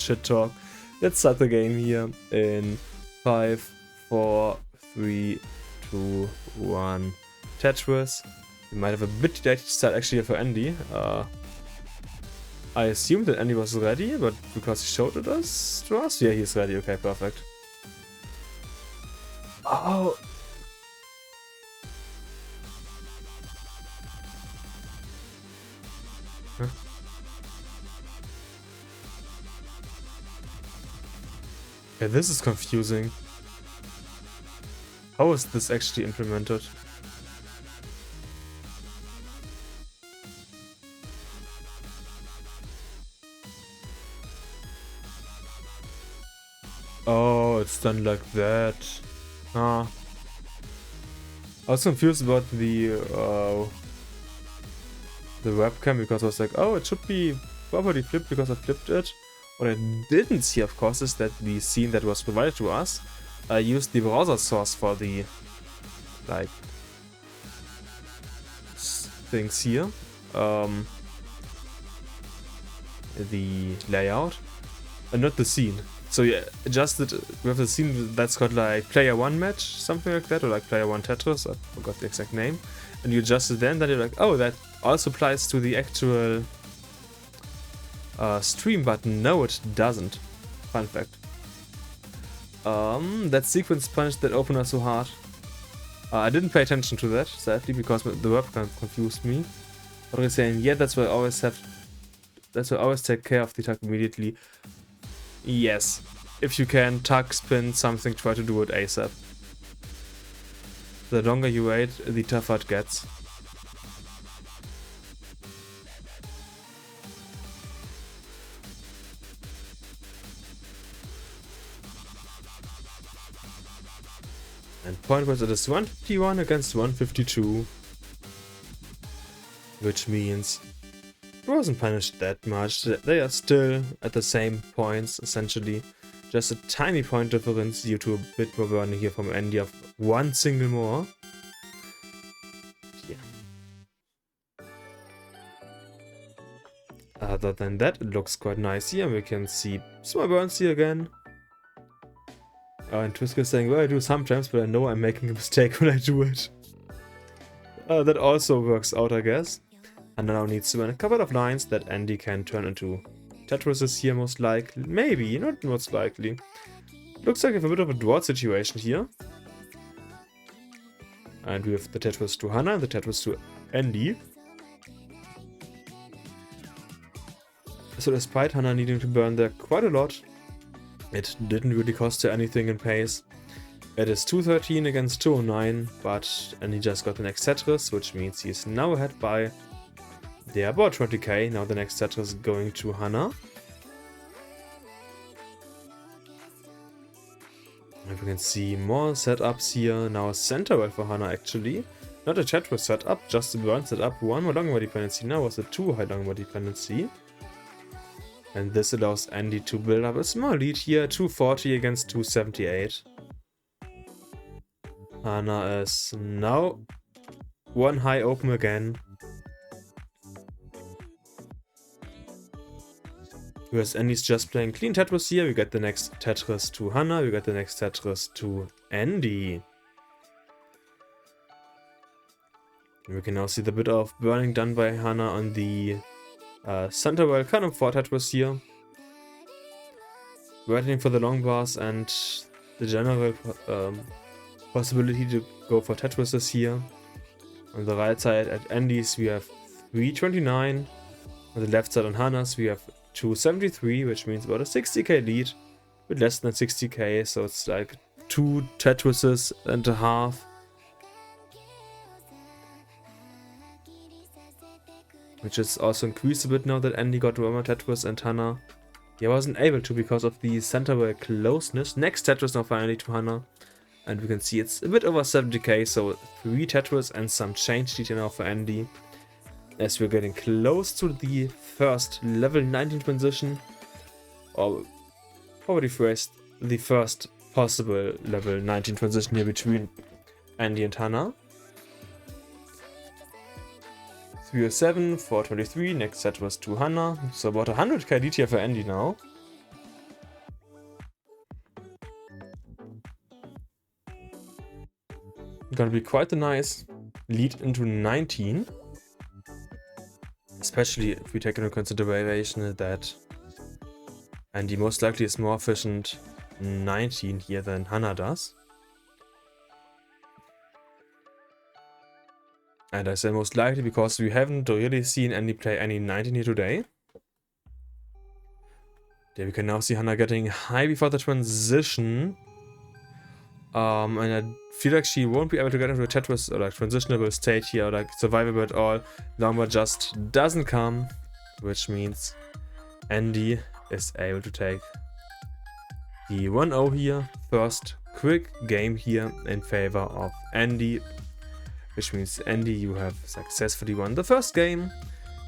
shit talk. Let's start the game here in 5, 4, 3, 2, 1. Tetris. We might have a bit delayed start actually for Andy. I assumed that Andy was ready, but because he showed it us to us, yeah, he's ready. Okay, perfect. Oh. Huh? Yeah, this is confusing. How is this actually implemented? Oh, it's done like that. Ah. I was confused about the webcam because I was like, oh, it should be properly flipped because I flipped it. What I didn't see, of course, is that the scene that was provided to us used the browser source for the like things here, the layout, and not the scene. So yeah, adjusted. We have the scene that's got like player 1 match, something like that, or like player 1 Tetris. I forgot the exact name. And you adjust it then you're like, oh, that also applies to the actual stream button. No, it doesn't. Fun fact. That sequence punished that opener so hard. I didn't pay attention to that, sadly, because the webcam confused me. But I'm saying, yeah, that's why I always have. That's why I always take care of the tag immediately. Yes, if you can tag spin something, try to do it ASAP. The longer you wait, the tougher it gets. And point-wise it is 151 against 152. Which means it wasn't punished that much. They are still at the same points, essentially. Just a tiny point difference due to a bit more burning here from Andy of one single more. Yeah. Other than that, it looks quite nice here. We can see small burns here again. And Twisker is saying, well, I do sometimes, but I know I'm making a mistake when I do it. That also works out, I guess. And now needs to win a couple of lines that Andy can turn into Tetrises here, most likely. Maybe, not most likely. Looks like we have a bit of a drought situation here. And we have the Tetris to Hana and the Tetris to Andy. So despite Hana needing to burn there quite a lot, it didn't really cost her anything in pace. It is 213 against 209, but Andy just got the next Tetris, which means he is now ahead by about 20k. Now the next Tetris is going to Hana. And we can see more setups here. Now a center well for Hana actually. Not a Tetris setup, just a burn setup. One more long dependency. Now was a 2 high long dependency. And this allows Andy to build up a small lead here. 240 against 278. Hana is now one high open again. Whereas Andy's just playing clean Tetris here. We get the next Tetris to Hana. We get the next Tetris to Andy. And we can now see the bit of burning done by Hana on the center well, kind of 4 Tetris here. Waiting for the long bars and the general possibility to go for Tetrises here. On the right side at Andy's we have 329. On the left side on Hana's we have 273, which means about a 60k lead, with less than 60k, so it's like 2 Tetrises and a half. Which is also increased a bit now that Andy got one more Tetris and Hana. He wasn't able to because of the center well closeness. Next Tetris now finally to Hana. And we can see it's a bit over 70k, so 3 Tetris and some change lead now for Andy. As we're getting close to the first level 19 transition, or probably first, the first possible level 19 transition here between Andy and Hana. 307, 423, next set was to Hana, so about 100k lead here for Andy now. Gonna be quite a nice lead into 19. Especially if we take into consideration that Andy most likely is more efficient 19 here than Hana does. And I say most likely because we haven't really seen Andy play any 19 here today. There we can now see Hana getting high before the transition. And I feel like she won't be able to get into a Tetris or like transitionable state here or like survivable at all. Number just doesn't come, which means Andy is able to take the 1-0 here. First quick game here in favor of Andy, which means Andy, you have successfully won the first game.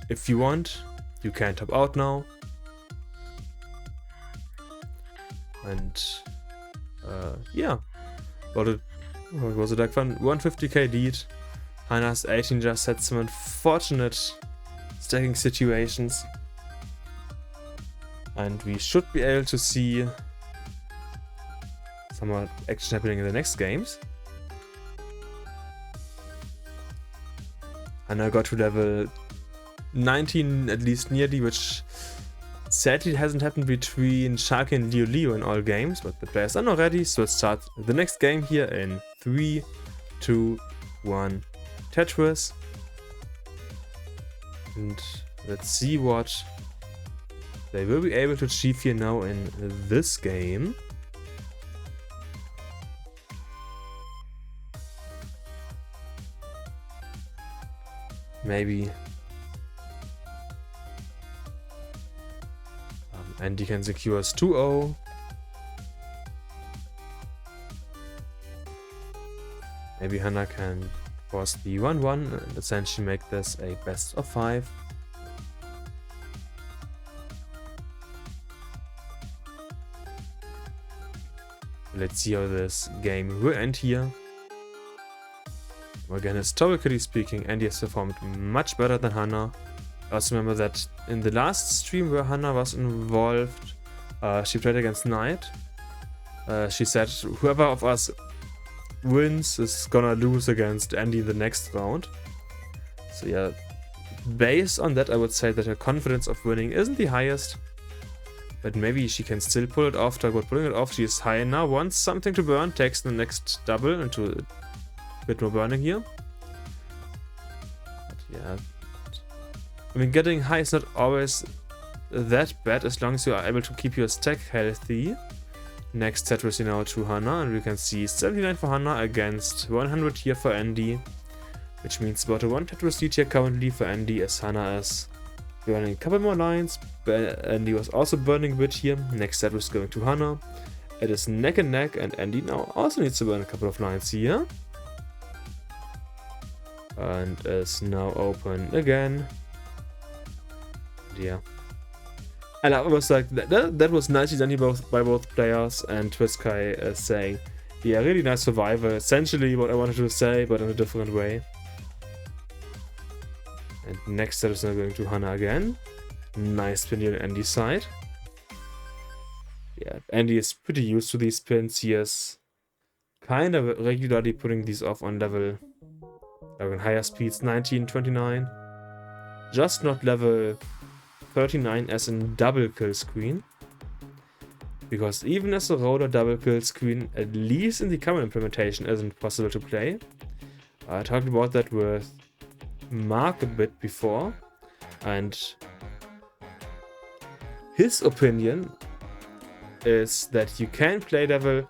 If you want, you can top out now. And yeah. What was it like fun? 150k lead. Hana's 18 just had some unfortunate stacking situations. And we should be able to see some more action happening in the next games. Hana got to level 19 at least nearly, which sadly hasn't happened between Sharky and Leo in all games, but the players are now ready, so let's start the next game here in 3, 2, 1, Tetris. And let's see what they will be able to achieve here now in this game. Maybe Andy can secure us 2-0. Maybe Hana can force the 1-1 and essentially make this a best of 5. Let's see how this game will end here. Again, historically speaking, Andy has performed much better than Hana. Also remember that in the last stream where Hana was involved, she played against Knight. She said whoever of us wins is gonna lose against Andy in the next round. So yeah, based on that I would say that her confidence of winning isn't the highest. But maybe she can still pull it off. Talk about pulling it off, she is high now, wants something to burn, takes the next double into a bit more burning here. But yeah, I mean, getting high is not always that bad as long as you are able to keep your stack healthy. Next Tetris now to Hana, and we can see 79 for Hana against 100 here for Andy, which means about a 1 Tetris lead here currently for Andy, as Hana is burning a couple more lines. Andy was also burning a bit here. Next Tetris going to Hana. It is neck and neck, and Andy now also needs to burn a couple of lines here. And is now open again. Yeah, and I was like, that was nicely done by both players, and Twiskai is saying, yeah, really nice survivor, essentially what I wanted to say, but in a different way. And next set is now going to Hana again. Nice spin here on Andy's side. Yeah, Andy is pretty used to these spins. He is kind of regularly putting these off on level higher speeds, 19, 29. Just not level 39 as in double kill screen, because even as a roller double kill screen, at least in the current implementation, isn't possible to play. I talked about that with Mark a bit before, and his opinion is that you can play level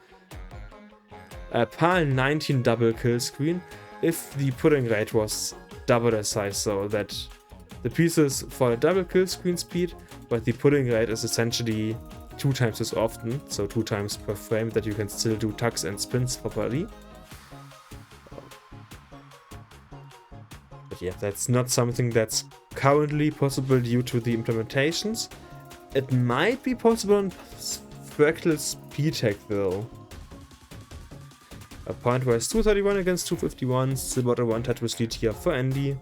PAL 19 double kill screen if the pudding rate was double the size, so that the pieces for a double kill screen speed, but the pudding rate is essentially 2 times as often, so 2 times per frame, that you can still do tucks and spins properly. But yeah, that's not something that's currently possible due to the implementations. It might be possible in Fractal's P-Tech though. A point-wise 231 against 251, still about a 1 Tetris lead here for Andy.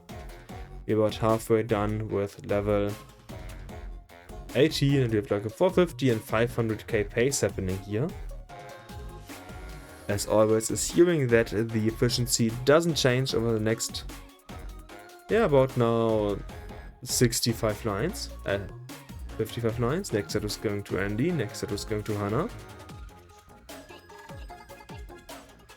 We're about halfway done with level 18, and we have like a 450 and 500k pace happening here. As always, assuming that the efficiency doesn't change over the next, about now 65 lines. 55 lines. Next set was going to Andy, next set was going to Hana.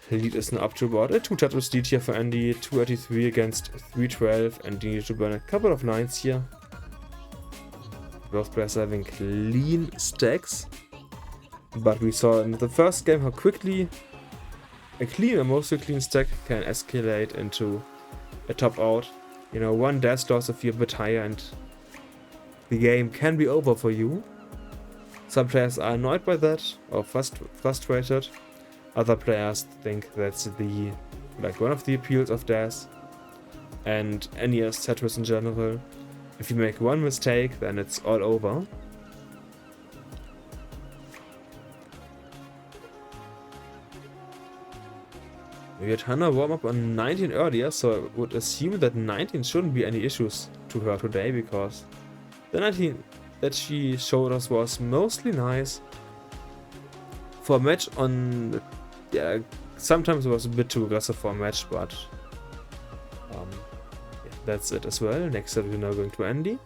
Lead is now up to about a 2 Tetris lead here for Andy, 283 against 312, and you need to burn a couple of lines here. Both players having clean stacks, but we saw in the first game how quickly a clean or mostly clean stack can escalate into a top out. You know, one dash loss if you're a bit higher and the game can be over for you. Some players are annoyed by that or frustrated. Other players think that's one of the appeals of DAS and NES Tetris in general. If you make one mistake, then it's all over. We had Hana warm up on 19 earlier, so I would assume that 19 shouldn't be any issues to her today, because the 19 that she showed us was mostly nice. For a match on... yeah, sometimes it was a bit too aggressive for a match, but that's it as well. Next up we're now going to Andy,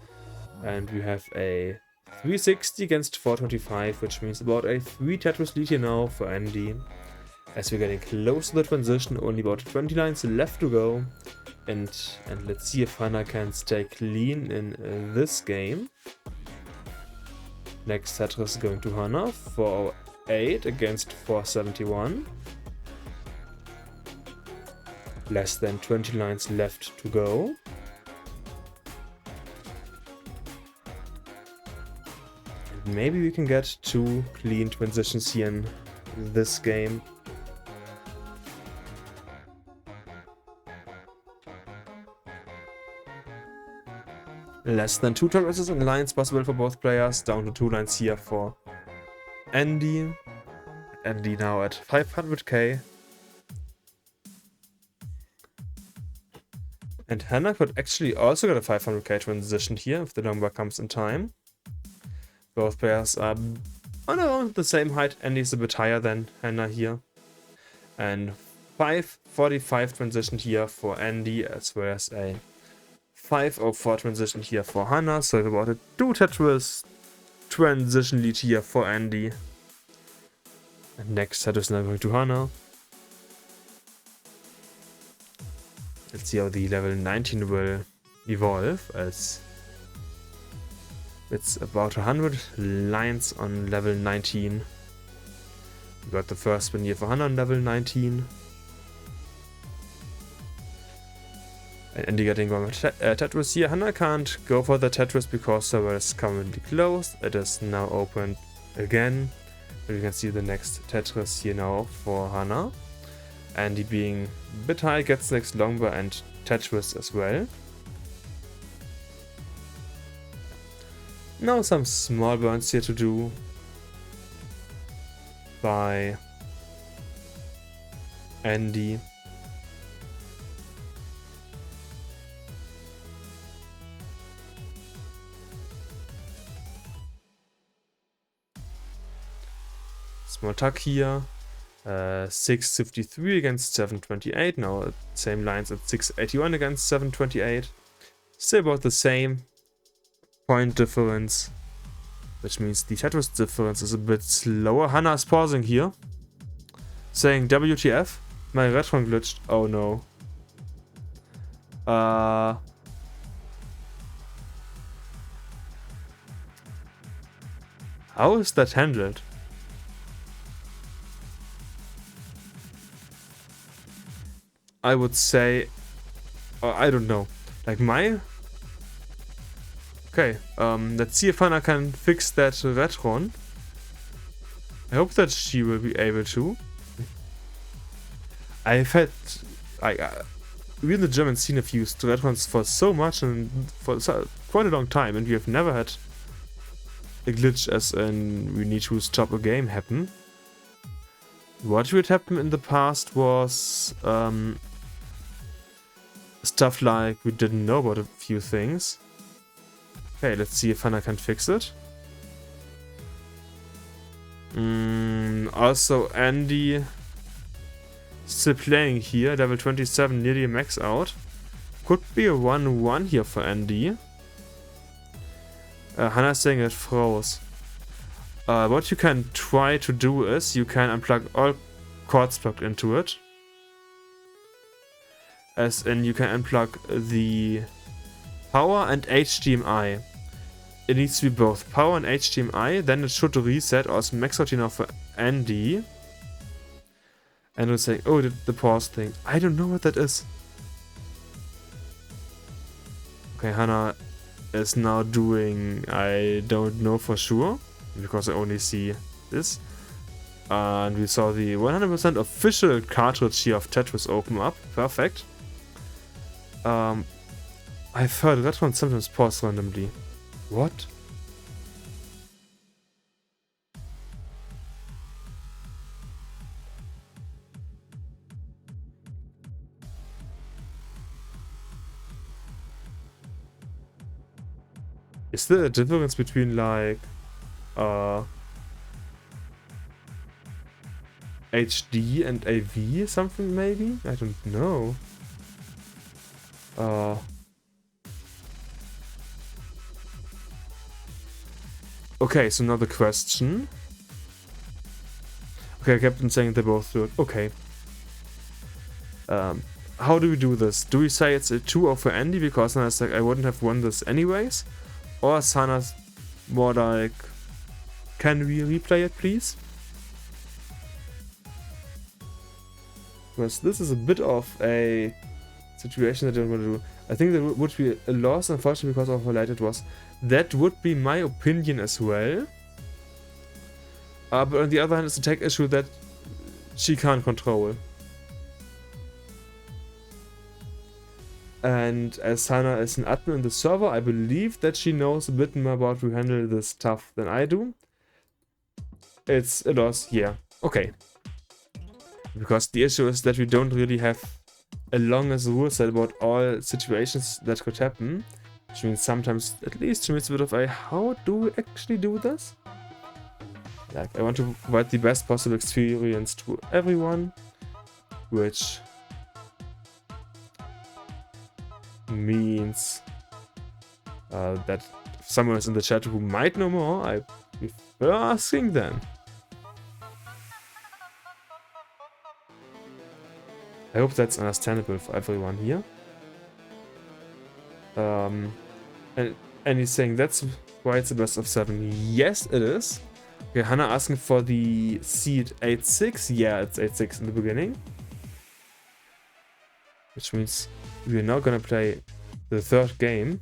and we have a 360 against 425, which means about a 3 Tetris lead here now for Andy. As we're getting close to the transition, only about 20 lines left to go, and let's see if Hana can stay clean in this game. Next Tetris is going to Hana, 408 against 471. Less than 20 lines left to go. And maybe we can get 2 clean transitions here in this game. Less than 2 Tetrises in lines possible for both players, down to 2 lines here for Andy. Andy now at 500k. And Hana could actually also get a 500k transition here if the number comes in time. Both players are on around the same height. Andy's a bit higher than Hana here. And 545 transition here for Andy, as well as a 504 transition here for Hana. So about a 2 Tetris transition lead here for Andy. And next set is now going to Hana. Let's see how the level 19 will evolve, as it's about 100 lines on level 19. We got the first win here for Hana on level 19. And Andy getting one Tetris here. Hana can't go for the Tetris because server is currently closed. It is now open again. And you can see the next Tetris here now for Hana. Andy being a bit high gets next Longbar and Tetris as well. Now some small burns here to do by Andy. Small tuck here. 653 against 728. Now same lines at 681 against 728. Still about the same point difference, which means the Tetris difference is a bit slower. Hana is pausing here, saying WTF, my Retron glitched. Oh no. How is that handled? I would say, I don't know, like my... Okay, let's see if Hana can fix that Retron. I hope that she will be able to. I've had, we in the German scene have used Retrons for so much and for quite a long time, and we have never had a glitch as in we need to stop a game happen. What would happen in the past was stuff like we didn't know about a few things. Okay, let's see if Hana can fix it. Also, Andy still playing here. Level 27, nearly max out. Could be a 1-1 here for Andy. Hana's saying it froze. What you can try to do is you can unplug all cords plugged into it. As in, you can unplug the power and HDMI. It needs to be both power and HDMI, then it should reset or max out here now for Andy. And it'll say, oh, the pause thing. I don't know what that is. Okay, Hana is now doing, I don't know for sure, because I only see this. And we saw the 100% official cartridge here of Tetris open up. Perfect. I've heard that one sometimes pause randomly. What? Is there a difference between like HD and AV something maybe? I don't know. Okay, so now the question. Okay, I kept on saying they both do it. Okay. How do we do this? Do we say it's a 2-0 for Andy because Hana's like, I wouldn't have won this anyways? Or is Hana's more like, can we replay it please? Because this is a bit of a situation that I don't want to do. I think that would be a loss, unfortunately, because of how late it was. That would be my opinion as well. But on the other hand, it's a tech issue that she can't control. And as Hana is an admin in the server, I believe that she knows a bit more about how to handle this stuff than I do. It's a loss, yeah. Okay. Because the issue is that we don't really have a longest rule set about all situations that could happen. Which means sometimes, at least to me, it's a bit of a, how do we actually do this? Like, I want to provide the best possible experience to everyone. Which means that if someone is in the chat who might know more, I prefer asking them. I hope that's understandable for everyone here. And he's saying that's why it's the best of 7. Yes, it is. Okay, Hana asking for the seed 8-6. Yeah, it's 8-6 in the beginning. Which means we're now gonna play the third game.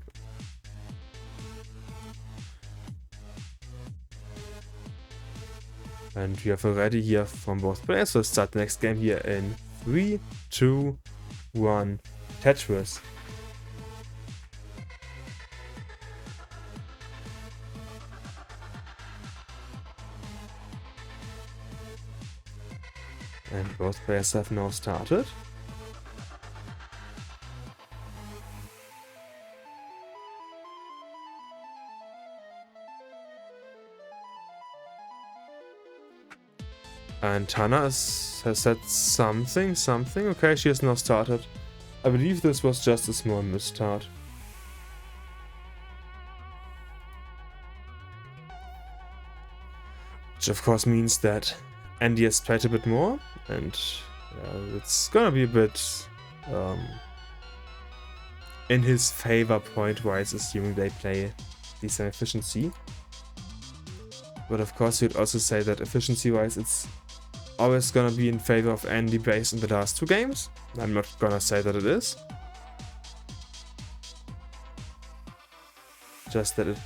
And we have already here from both players. So let's start the next game here in 3, 2, 1, Tetris. And both players have now started. And Hana has said something. Okay, she has now started. I believe this was just a small misstart. Which of course means that Andy has played a bit more. And it's gonna be a bit in his favor point-wise, assuming they play decent efficiency. But of course you'd also say that efficiency-wise it's always gonna be in favor of Andy based on the last 2 games. I'm not gonna say that it is. Just that it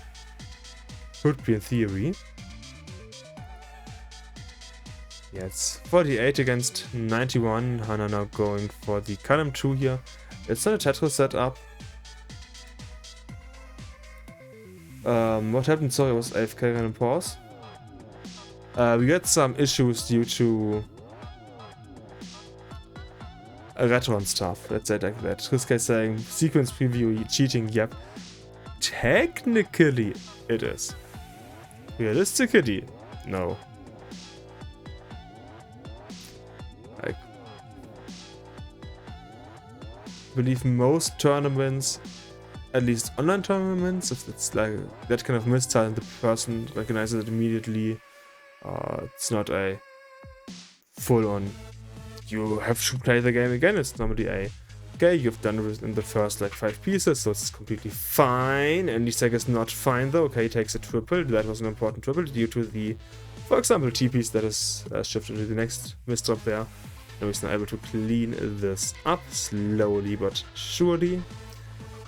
could be in theory. Yeah, it's 48 against 91. Hana now going for the column 2 here. It's not a Tetris setup. What happened? Sorry, I was AFK and pause. We got some issues due to retron stuff. Let's say it like that. Triska saying sequence preview cheating. Yep. Technically, it is. Realistically, no. Like, believe most tournaments, at least online tournaments, if it's like that kind of mistile and the person recognizes it immediately, it's not a full-on, you have to play the game again. It's normally a, okay, you've done it in the first like 5 pieces, so it's completely fine. And Lisek is not fine though. Okay, he takes a triple. That was an important triple due to the, for example, T piece that is shifted to the next misdrop there. Now he's now able to clean this up slowly but surely.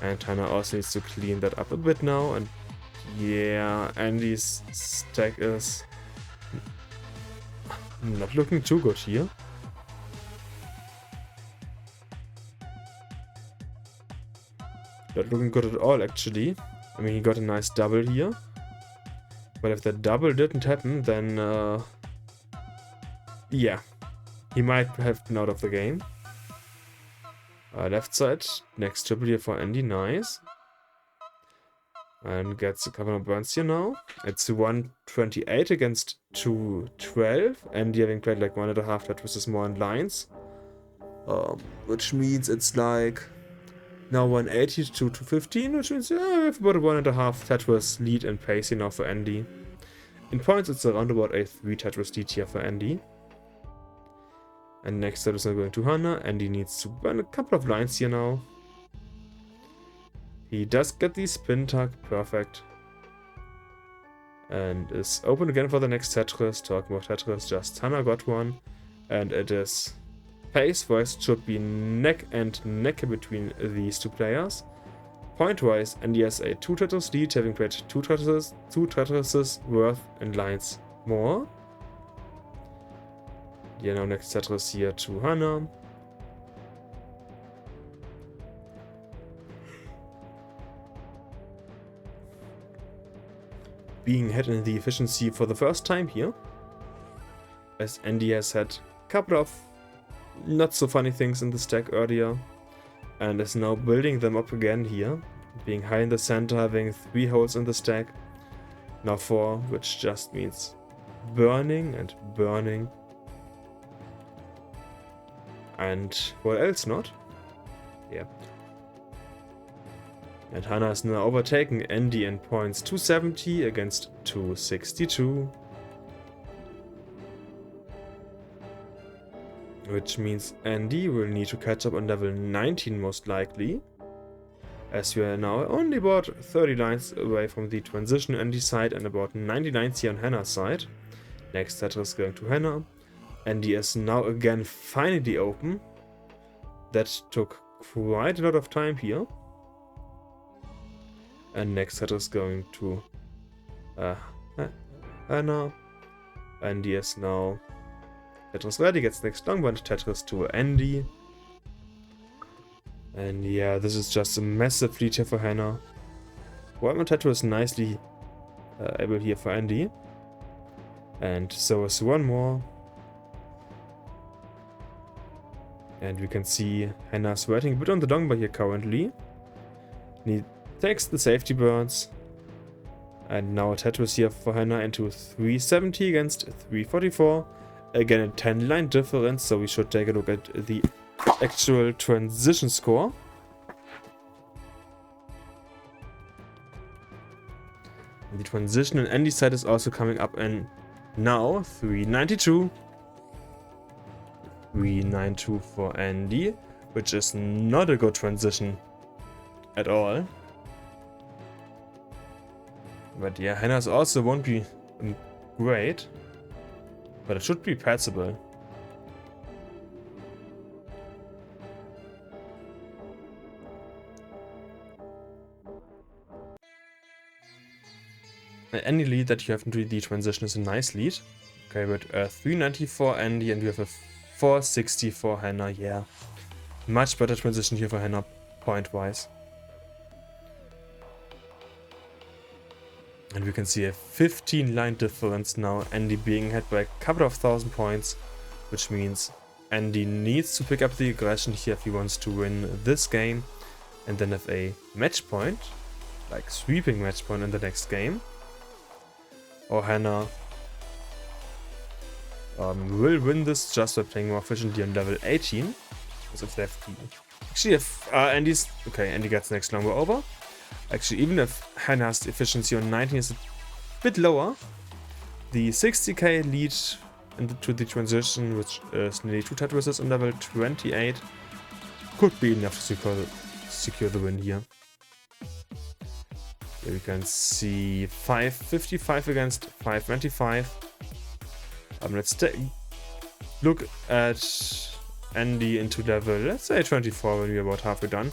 And Hana also needs to clean that up a bit now. And yeah, Andy's stack is not looking too good here. Not looking good at all, actually. I mean, he got a nice double here. But if that double didn't happen, then yeah, he might have been out of the game. Left side, next triple here for Andy, nice. And gets a couple of burns here now. It's 128 against 212. Andy having played like 1.5 Tetris more in lines. Which means it's like now 180 to 215, which means yeah, we have about a 1.5 Tetris lead in pace here now for Andy. In points, it's around about a 3 Tetris lead here for Andy. And next set is now going to Hana. Andy needs to burn a couple of lines here now. He does get the spin tug, perfect. And is open again for the next Tetris. Talking about Tetris, just Hana got one. And it is pace-wise, should be neck and neck between these two players. Point-wise, Andy has a 2 Tetris lead, having played 2 Tetrises worth in lines more. Yeah, now next Tetris here to Hana. Being ahead in the efficiency for the first time here, as Andy has had a couple of not so funny things in the stack earlier, and is now building them up again here, being high in the center, having 3 holes in the stack, now 4, which just means burning and burning. And what else not? Yeah. And Hana is now overtaking Andy in points, 270 against 262. Which means Andy will need to catch up on level 19 most likely. As we are now only about 30 lines away from the transition Andy side and about 90 lines here on Hana's side. Next Tetris going to Hana. Andy is now again finally open. That took quite a lot of time here. And next Tetris going to Hana. Andy is now Tetris ready, gets next long one Tetris to Andy. And yeah, this is just a massive lead here for Hana. One more Tetris nicely able here for Andy. And so is one more. And we can see Hana sweating a bit on the long bar here currently. He takes the safety burns. And now a Tetris here for Hana into 370 against 344. Again, a 10 line difference, so we should take a look at the actual transition score. And the transition on Andy's side is also coming up in now 392. 392 for Andy, which is not a good transition at all. But yeah, Hana's also won't be great, but it should be passable. Any lead that you have into the transition is a nice lead. Okay, but 390 for Andy, and we have a 460 for Hana. Yeah, much better transition here for Hana point-wise. And we can see a 15 line difference now, Andy being ahead by a couple of thousand points, which means Andy needs to pick up the aggression here if he wants to win this game and then have a match point, like sweeping match point in the next game. Or Hana will win this just by playing more efficiently on level 18, because if they have the Actually, if Andy's... Okay, Andy gets next number over. Actually, even if Hana's efficiency on 19 is a bit lower, the 60k lead into the transition, which is nearly 2 Tetrases on level 28, could be enough to secure the win here. Here we can see 555 against 525. Let's look at Andy into level, let's say 24 when we're about halfway done.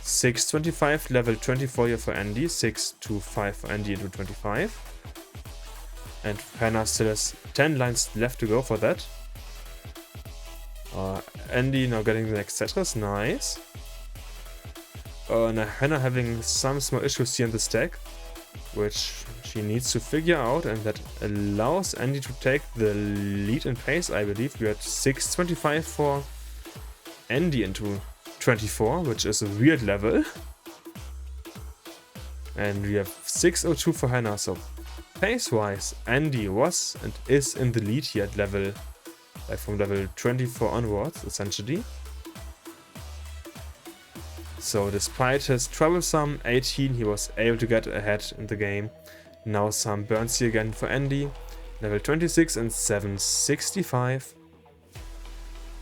625, level 24 here for Andy, 625 for Andy into 25. And Hana still has 10 lines left to go for that. Andy now getting the next Tetris, nice. Now Hana having some small issues here in the stack, which she needs to figure out, and that allows Andy to take the lead in pace, I believe. We had 625 for Andy into 24, which is a weird level. And we have 602 for Hana, so pace-wise, Andy was and is in the lead here at level, from level 24 onwards, essentially. So despite his troublesome 18, he was able to get ahead in the game. Now some burns here again for Andy. Level 26 and 765.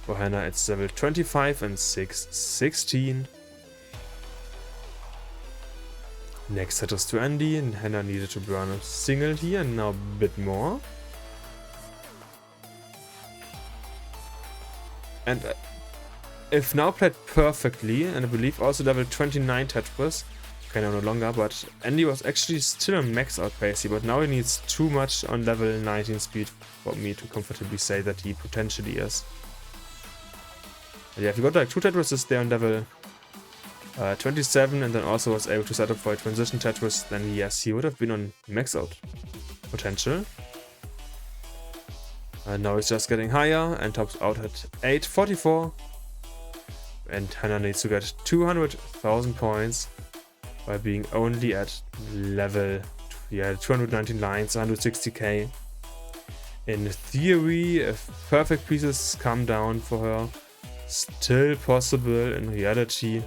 For Hana it's level 25 and 616. Next Tetris to Andy, and Hana needed to burn a single here and now a bit more. And if now played perfectly, and I believe also level 29 Tetris, okay, no longer, but Andy was actually still on max out pace here, but now he needs too much on level 19 speed for me to comfortably say that he potentially is. But yeah, if you got like 2 Tetrises there on level 27 and then also was able to set up for a transition Tetris, then yes, he would have been on max out potential. And now he's just getting higher and tops out at 844. And Hana needs to get 200,000 points by being only at level 219 lines, 160k. In theory, if perfect pieces come down for her, still possible. In reality,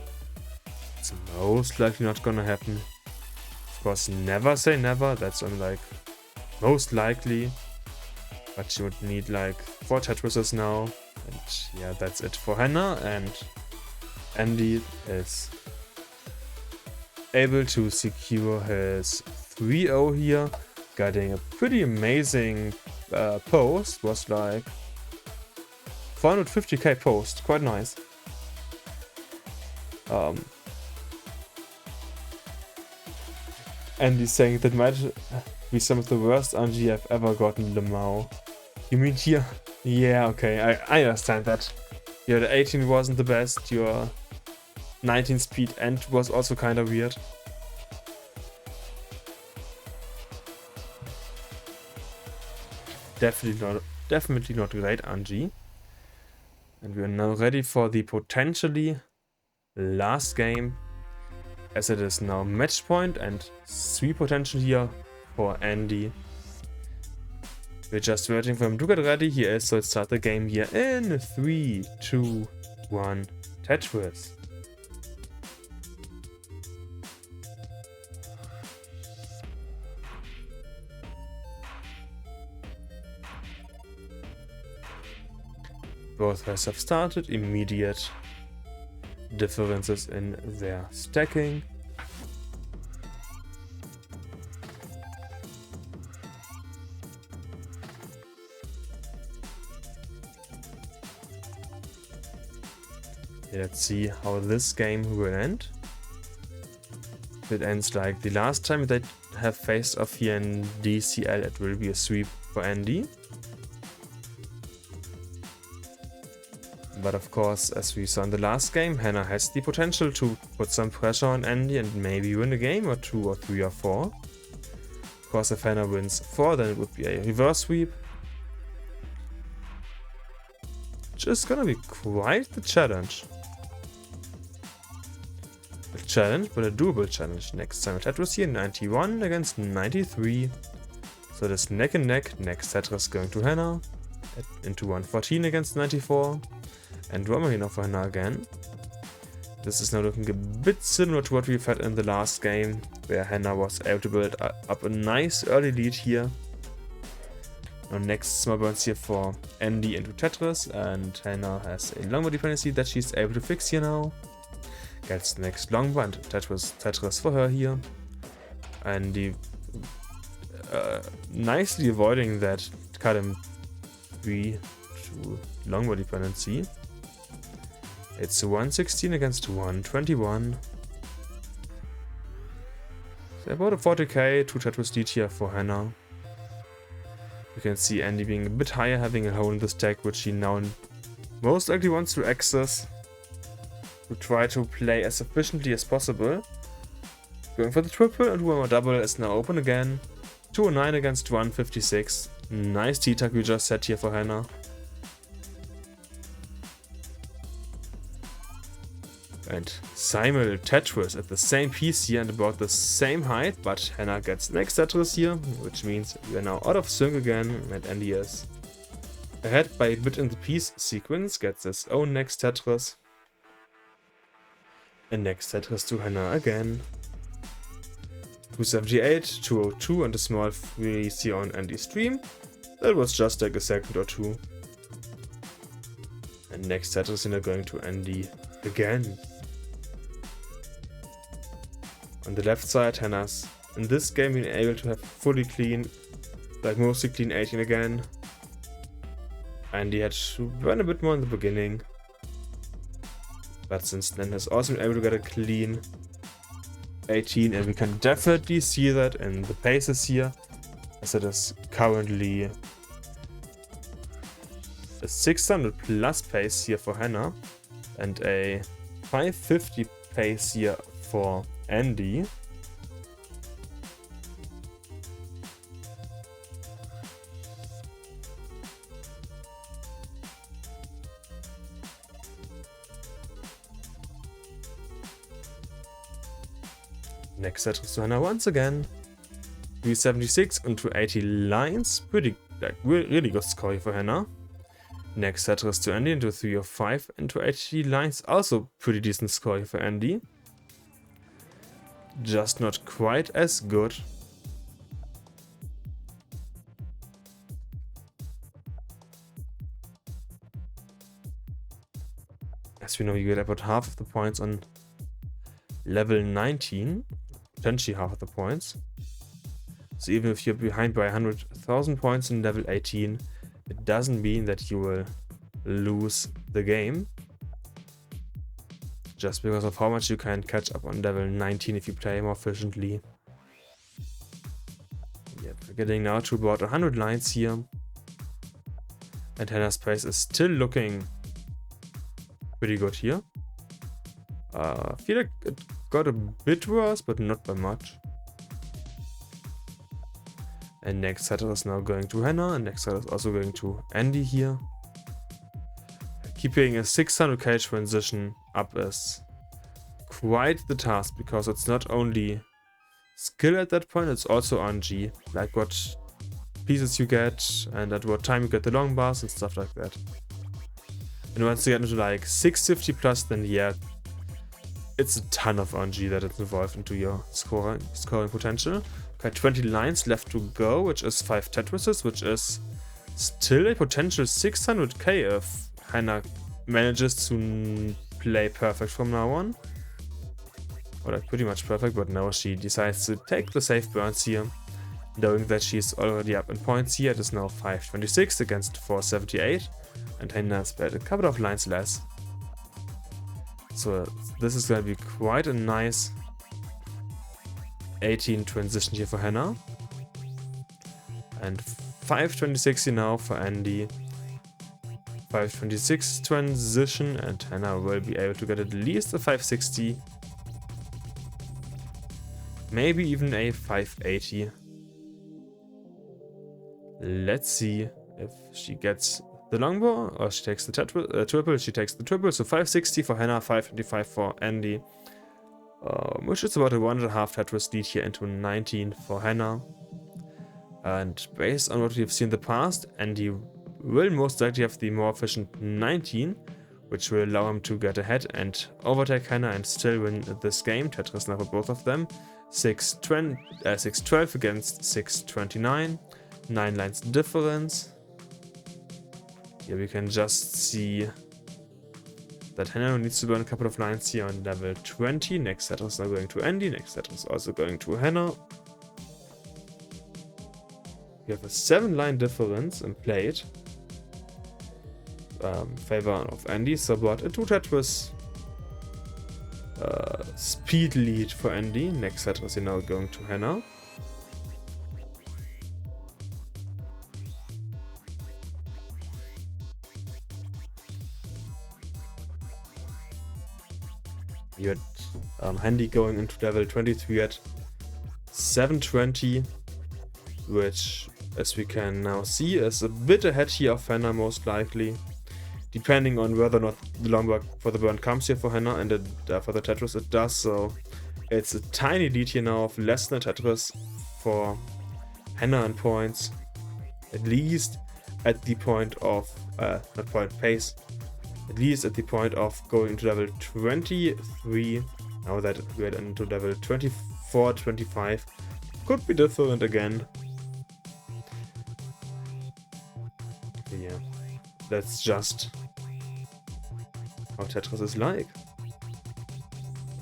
it's most likely not gonna happen. Of course, never say never, that's on like most likely. But she would need like 4 Tetrises now. And yeah, that's it for Hana, and Andy is able to secure his 3-0 here, getting a pretty amazing post. Was like 450k post, quite nice. Andy saying that might be some of the worst RNG I've ever gotten Lemao. You mean here? Yeah, okay, I understand that. Yeah, the 18 wasn't the best, your 19 speed end was also kind of weird. Definitely not great RNG. And we are now ready for the potentially last game, as it is now match point and sweep potential here for Andy. We're just waiting for him to get ready. He is, so let's start the game here in 3, 2, 1, Tetris. Both guys have started, immediate differences in their stacking. Let's see how this game will end. If it ends like the last time they have faced off here in DCL, it will be a sweep for Andy. But of course, as we saw in the last game, Hana has the potential to put some pressure on Andy and maybe win a game or 2 or 3 or 4. Of course, if Hana wins 4, then it would be a reverse sweep. Which is gonna be quite the challenge. A challenge, but a doable challenge. Next time Tetris here, 91 against 93. So this neck and neck. Next Tetris going to Hana. Into 114 against 94. And Roma here now for Hana again. This is now looking a bit similar to what we've had in the last game, where Hana was able to build up a nice early lead here. Now next small burns here for Andy into Tetris, and Hana has a longbow dependency that she's able to fix here now. Gets the next longbow and Tetris for her here. Andy nicely avoiding that cut him 3 to longbow dependency. It's 116 against 121. So about a 40k, 2 Tetris lead here for Hana. You can see Andy being a bit higher, having a hole in the stack, which he now most likely wants to access to try to play as efficiently as possible. Going for the triple, and one more double is now open again. 209 against 156. Nice T-Tag we just set here for Hana. And Simul Tetris at the same piece here and about the same height, but Hana gets the next Tetris here, which means we are now out of sync again, and Andy is ahead by a bit in the piece sequence, gets his own next Tetris. And next Tetris to Hana again. 278, 202 and a small freeze here on Andy's stream. That was just like a second or two. And next Tetris are going to Andy again. On the left side, Hana's in this game been able to have fully clean, like mostly clean 18 again. Andy had to burn a bit more in the beginning. But since then has also been able to get a clean 18, and we can definitely see that in the paces here, as it is currently a 600 plus pace here for Hana and a 550 pace here for Andy. Next set to Hana once again. 376 into 80 lines. Pretty, like, really good score here for Hana. Next set to Andy into 305 into 80 lines. Also pretty decent score here for Andy. Just not quite as good. As we know, you get about half of the points on level 19. Potentially half of the points. So even if you're behind by 100,000 points in level 18, it doesn't mean that you will lose the game. Just because of how much you can catch up on level 19 if you play more efficiently. Yep, we're getting now to about 100 lines here. And Hana's pace is still looking pretty good here. I feel like it got a bit worse, but not by much. And next setter is now going to Hana, and next setter is also going to Andy here. Keeping a 600k transition up is quite the task, because it's not only skill at that point, it's also RNG, like what pieces you get and at what time you get the long bars and stuff like that. And once you get into like 650 plus, then yeah, it's a ton of RNG that is involved into your scoring potential. Okay, 20 lines left to go, which is 5 Tetrises, which is still a potential 600k if Hana manages to play perfect from now on. Or like pretty much perfect, but now she decides to take the safe burns here, knowing that she's already up in points here. It is now 526 against 478, and Hana has played a couple of lines less. So this is going to be quite a nice 18 transition here for Hana. And 526 now for Andy. 526 transition, and Hana will be able to get at least a 560. Maybe even a 580. Let's see if she gets the longbow, or she takes the triple. She takes the triple, so 560 for Hana, 525 for Andy, which is about a 1.5 Tetris lead here into 19 for Hana. And based on what we've seen in the past, Andy will most likely have the more efficient 19, which will allow him to get ahead and overtake Hana and still win this game. Tetris now for both of them. 6-12 against 6-29. 9 lines difference. Here we can just see that Hana needs to burn a couple of lines here on level 20. Next Tetris now going to Andy. Next Tetris also going to Hana. We have a 7-line difference in plate. Favor of Andy, so but a 2 Tetris speed lead for Andy. Next Tetris is now going to Hana. You had Handy going into level 23 at 720, which, as we can now see, is a bit ahead here of Hana most likely, depending on whether or not the long work for the burn comes here for Hana, and for the Tetris it does, so it's a tiny lead here now of less than a Tetris for Hana in points, at least at the point of, not point, pace. At least at the point of going into level 23, now that we're into level 24, 25, could be different again. Yeah, that's just how Tetris is like.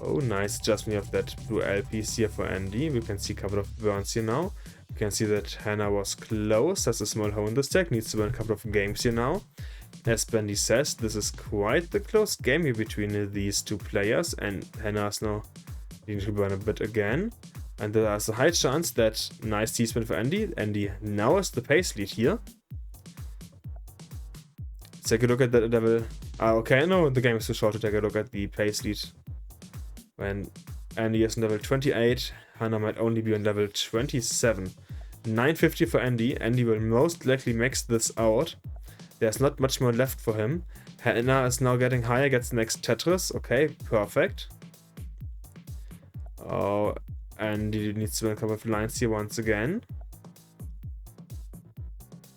Oh, nice adjustment of that blue LPs here for Andy. We can see a couple of burns here now. We can see that Hana was close. That's a small hole in the stack. Needs to burn a couple of games here now. As Bendy says, this is quite the close game here between these two players, and Hana is now needing to burn a bit again. And there's a high chance that nice T-spin for Andy. Andy now is the pace lead here. Let's take a look at that level. Okay, no, the game is too short to take a look at the pace lead. When Andy is on level 28, Hana might only be on level 27. 950 for Andy. Andy will most likely max this out. There's not much more left for him. Hana is now getting higher, gets the next Tetris. Okay, perfect. Oh, Andy needs to win a couple of lines here once again.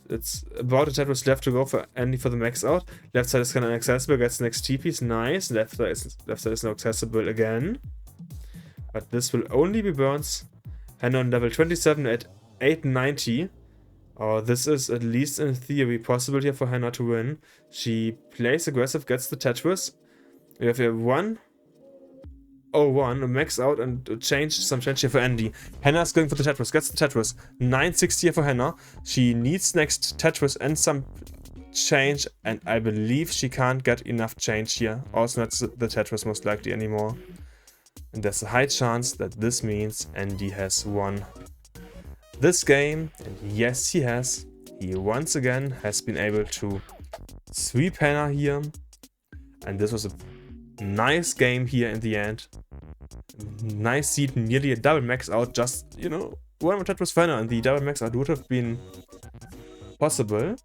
It's about a Tetris left to go for Andy for the max out. Left side is kind of inaccessible, gets the next T piece. Nice. Left side is now accessible again. But this will only be burns. Hana on level 27 at 890. Oh, this is, at least in theory, possible here for Hana to win. She plays aggressive, gets the Tetris. We have here 1-0-1, a max out, and some change here for Andy. Hana is going for the Tetris, gets the Tetris. 960 here for Hana. She needs next Tetris and some change, and I believe she can't get enough change here. Also not the Tetris most likely anymore. And there's a high chance that this means Andy has won this game, and yes, he has. He once again has been able to sweep Hana here, and this was a nice game here in the end. Nice seed, nearly a double max out. Just, you know, one more Tetris for Hana, and the double max out would have been possible.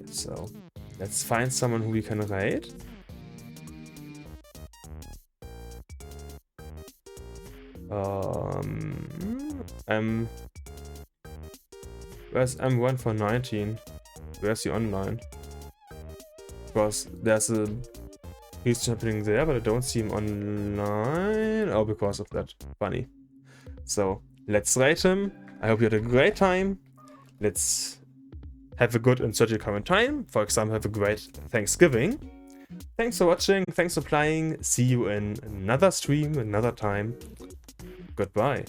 So let's find someone who we can raid. Where's M1 for 19? Where's the online? Because there's a he's happening there, but I don't see him online. Oh, because of that. Funny. So let's rate him. I hope you had a great time. Let's have a good and surgical time. For example, have a great Thanksgiving. Thanks for watching. Thanks for playing. See you in another stream, another time. Goodbye.